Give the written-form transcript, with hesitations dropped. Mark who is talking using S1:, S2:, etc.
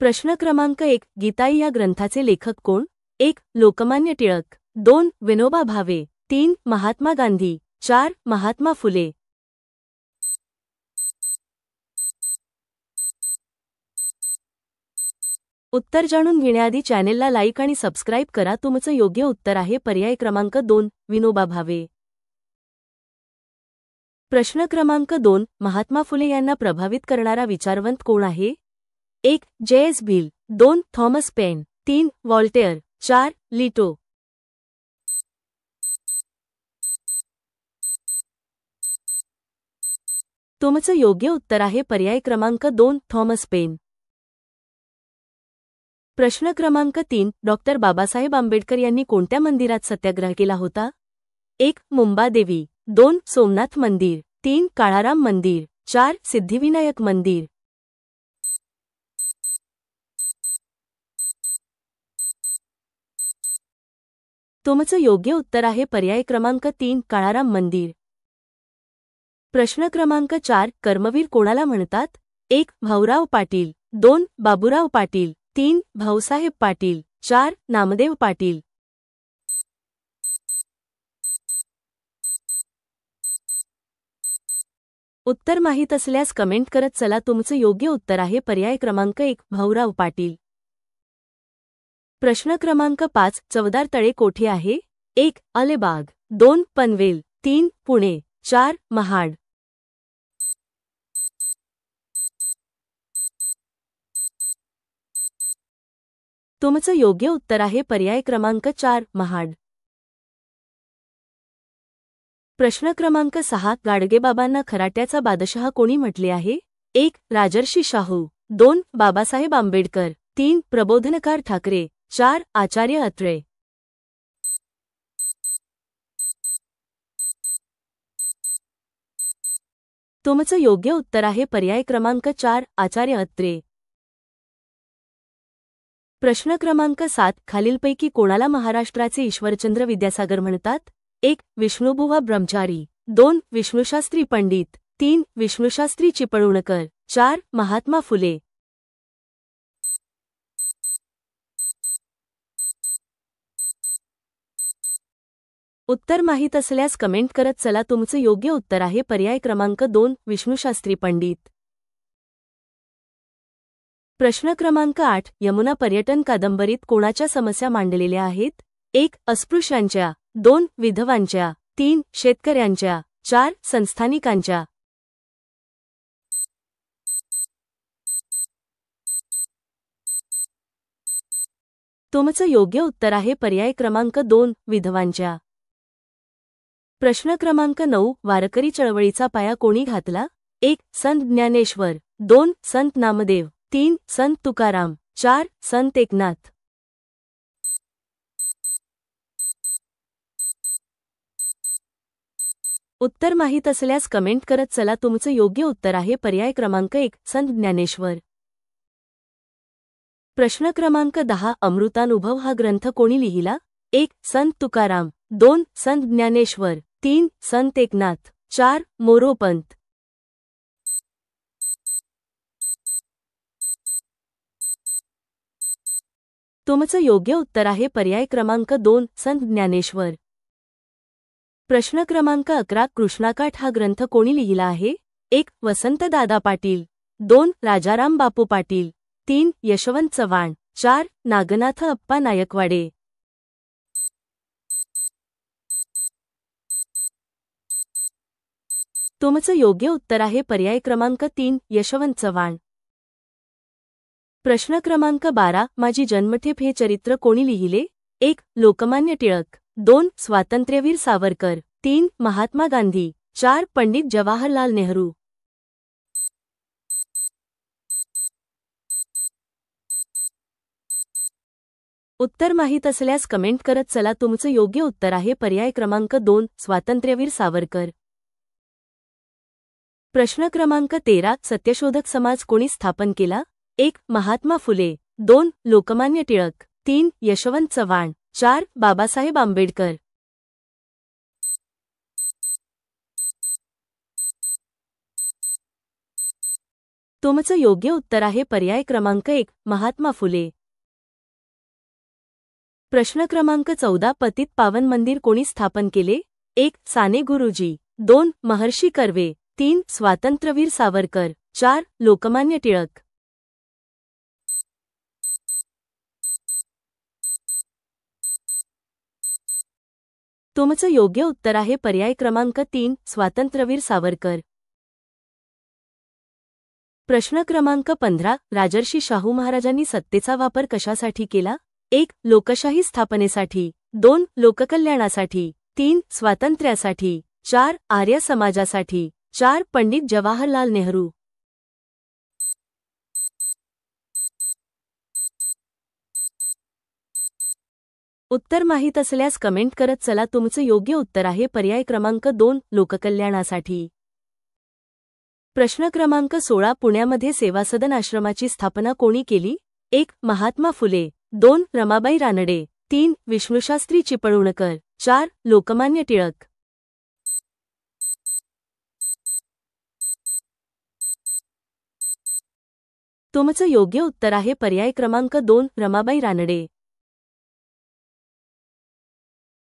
S1: प्रश्न क्रमांक 1 गीताई या ग्रंथाचे लेखक कोण? 1 लोकमान्य टिळक, 2 विनोबा भावे, 3 महात्मा गांधी, 4 महात्मा फुले. उत्तर जाणून घेण्याआधी चॅनेलला लाईक आणि सबस्क्राईब करा. तुमचं योग्य उत्तर आहे पर्याय क्रमांक 2 विनोबा भावे. प्रश्न क्रमांक 2 महात्मा फुले यांना प्रभावित करणारा विचारवंत कोण आहे? 1 जे.एस. Bhil, 2 Thomas pen, 3 व्हॉल्टेअर, 4 लिटो. तुमचं योग्य उत्तर आहे पर्याय क्रमांक 2 थॉमस पेन. प्रश्न क्रमांक 3 डॉक्टर बाबासाहेब आंबेडकर यांनी कोणत्या मंदिरात सत्याग्रह केला होता? 1 मुंबादेवी, 2 सोमनाथ मंदिर, 3 काळाराम मंदिर, 4 सिद्धिविनायक मंदिर. तुमचं योग्य उत्तर आहे पर्याय क्रमांक 3 काळाराम मंदिर. प्रश्न क्रमांक 4 कर्मवीर कोणाला म्हणतात? 1 भाऊराव पाटील, 2 बाबूराव पाटील, 3 भाऊसाहेब पाटील, 4 नामदेव पाटील. उत्तर माहीत असल्यास कमेंट करत चला. तुमचं योग्य उत्तर आहे पर्याय क्रमांक 1 भाऊराव पाटील. प्रश्न क्रमांक 5 चवदार तळे कोठे आहे? 1 अलिबाग, 2 पनवेल, 3 पुणे, 4 महाड. तुमचं योग्य उत्तर आहे पर्याय क्रमांक 4 महाड. प्रश्न क्रमांक 6 गाडगेबाबांना खराट्याचा बादशहा कोणी म्हटले आहे? 1 राजर्षी शाहू, 2 बाबासाहेब आंबेडकर, 3 प्रबोधनकार ठाकरे, 4 आचार्य अत्रे. तुमचं योग्य उत्तर आहे पर्याय क्रमांक 4 आचार्य अत्रे. प्रश्न क्रमांक 7 खालीलपैकी कोणाला महाराष्ट्राचे ईश्वरचंद्र विद्यासागर म्हणतात? 1 विष्णुबुवा ब्रह्मचारी, 2 विष्णुशास्त्री पंडित, 3 विष्णुशास्त्री चिपळूणकर, 4 महात्मा फुले. उत्तर माहीत असल्यास कमेंट करत चला. तुमचं योग्य उत्तर आहे पर्याय क्रमांक 2 विष्णुशास्त्री पंडित. प्रश्न क्रमांक 8 यमुना पर्यटन कादंबरीत कोणाच्या समस्या मांडलेल्या आहेत? 1 अस्पृश्यांच्या, 2 विधवांच्या, 3 शेतकऱ्यांच्या, 4 संस्थानिकांच्या. तुमचं योग्य उत्तर आहे पर्याय क्रमांक 2 विधवांच्या. प्रश्न क्रमांक 9 वारकरी चळवळीचा पाया कोणी घातला? 1 संत ज्ञानेश्वर, 2 संत नामदेव, 3 संत तुकाराम, 4 संत एकनाथ. उत्तर माहीत असल्यास कमेंट करत चला. तुमचं योग्य उत्तर आहे पर्याय क्रमांक 1 संत ज्ञानेश्वर. प्रश्न क्रमांक 10 अमृतानुभव हा ग्रंथ कोणी लिहिला? 1 संत तुकाराम, 2 संत ज्ञानेश्वर, 3 संत एकनाथ, 4 मोरोपंत. तुमचं योग्य उत्तर आहे पर्याय क्रमांक 2 संत ज्ञानेश्वर. प्रश्न क्रमांक 11 कृष्णाकाठ हा ग्रंथ कोणी लिहिला आहे? 1 वसंतदादा पाटील, 2 राजाराम बापू पाटील, 3 यशवंत चव्हाण, 4 नागनाथ अप्पा नायकवाडे. तुमचं योग्य उत्तर आहे पर्याय क्रमांक 3 यशवंत चव्हाण. प्रश्न क्रमांक 12 माझी जन्मठेप हे चरित्र कोणी लिहिले? 1 लोकमान्य टिळक, 2 स्वातंत्र्यवीर सावरकर, 3 महात्मा गांधी, 4 पंडित जवाहरलाल नेहरू. उत्तर माहीत असल्यास कमेंट करत चला. तुमचं योग्य उत्तर आहे पर्याय क्रमांक 2 स्वातंत्र्यवीर सावरकर. प्रश्न क्रमांक 13 सत्यशोधक समाज कोणी स्थापन केला? 1 महात्मा फुले, 2 लोकमान्य टिळक, 3 यशवंत चव्हाण, 4 बाबासाहेब आंबेडकर. तुमचं योग्य उत्तर आहे पर्याय क्रमांक 1 महात्मा फुले. प्रश्न क्रमांक 14 पतित पावन मंदिर कोणी स्थापन केले? 1 साने गुरुजी, 2 महर्षी कर्वे, 3 स्वातंत्र्यवीर सावरकर, 4 लोकमान्य टिळक. तुमचं योग्य उत्तर आहे पर्याय क्रमांक 3 स्वातंत्र्यवीर सावरकर. प्रश्न क्रमांक 15 राजर्षी शाहू महाराजांनी सत्तेचा वापर कशासाठी केला? 1 लोकशाही स्थापनेसाठी, 2 लोककल्याणासाठी, 3 स्वातंत्र्यासाठी, 4 आर्य समाजासाठी, 4 पंडित जवाहरलाल नेहरू. उत्तर माहीत असल्यास कमेंट करत चला. तुमचं योग्य उत्तर आहे पर्याय क्रमांक 2 लोककल्याणासाठी. प्रश्न क्रमांक 16 पुण्यामध्ये सेवासदन आश्रमाची स्थापना कोणी केली? 1 महात्मा फुले, 2 रमाबाई रानडे, 3 विष्णुशास्त्री चिपळूणकर, 4 लोकमान्य टिळक. तुमचं योग्य उत्तर आहे पर्याय क्रमांक 2 रमाबाई रानडे.